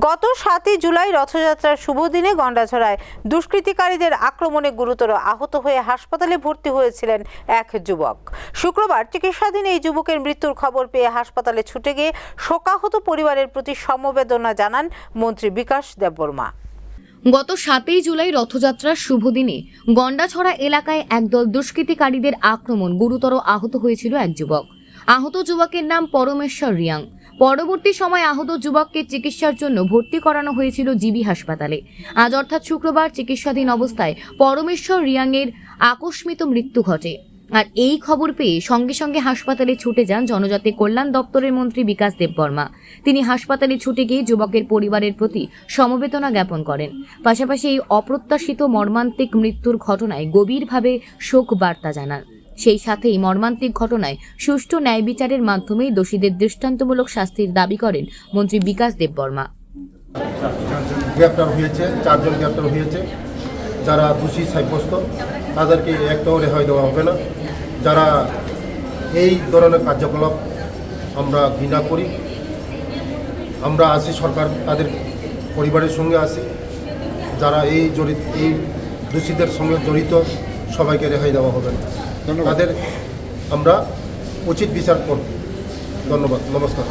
গত 7 জুলাই রথযাত্রার শুভ দিনে গন্ডাছড়ায় দুষ্কৃতিকারীদের আক্রমণে গুরুতর আহত হয়ে হাসপাতালে ভর্তি হয়েছিলেন এক যুবক। শুক্রবার চিকিৎসাধীন এই যুবকের মৃত্যুর খবর পেয়ে হাসপাতালে ছুটে গিয়ে শোকাহত পরিবারের প্রতি সমবেদনা জানান মন্ত্রী বিকাশ দেববর্মা। গত 7 জুলাই রথযাত্রার শুভ দিনে গন্ডাছড়া এলাকায় একদল দুষ্কৃতিকারীদের আক্রমণ গুরুতর আহত হয়েছিল এক যুবক। আহত যুবকের নাম পরমেশ্বর রিয়াং। পরবর্তী সময় আহত যুবককে চিকিৎসার জন্য ভর্তি করানো হয়েছিল জিবি হাসপাতালে। আজ অর্থাৎ শুক্রবার চিকিৎসাধীন অবস্থায় পরমেশ্বর রিয়াংয়ের আকস্মিক মৃত্যু ঘটে। আর এই খবর পেয়ে সঙ্গে সঙ্গে হাসপাতালে ছুটে যান জনজাতি কল্যাণ দপ্তরের মন্ত্রী বিকাশ দেববর্মা। তিনি হাসপাতালে ছুটে গিয়ে যুবকের পরিবারের প্রতি সমবেদনা জ্ঞাপন করেন। পাশাপাশি এই অপ্রত্যাশিত মর্মান্তিক মৃত্যুর ঘটনায় গভীরভাবে শোক বার্তা জানান। সেই সাথেই মর্মান্তিক ঘটনায় সুষ্ঠু ন্যায় বিচারের মাধ্যমেই দোষীদের দৃষ্টান্তমূলক শাস্তির দাবি করেন মন্ত্রী বিকাশ দেববর্মা। চারজন গ্রেপ্তার হয়েছে। যারা দোষী সাব্যস্ত তাদেরকে একটাও রেহাই দেওয়া হবে না। যারা এই ধরনের কার্যকলাপ আমরা ঘৃণা করি, আমরা আছি, সরকার তাদের পরিবারের সঙ্গে আছি। যারা এই দোষীদের সঙ্গে জড়িত সবাইকে রেহাই দেওয়া হবে না। তাদের আমরা উচিত বিচার করব। ধন্যবাদ, নমস্কার।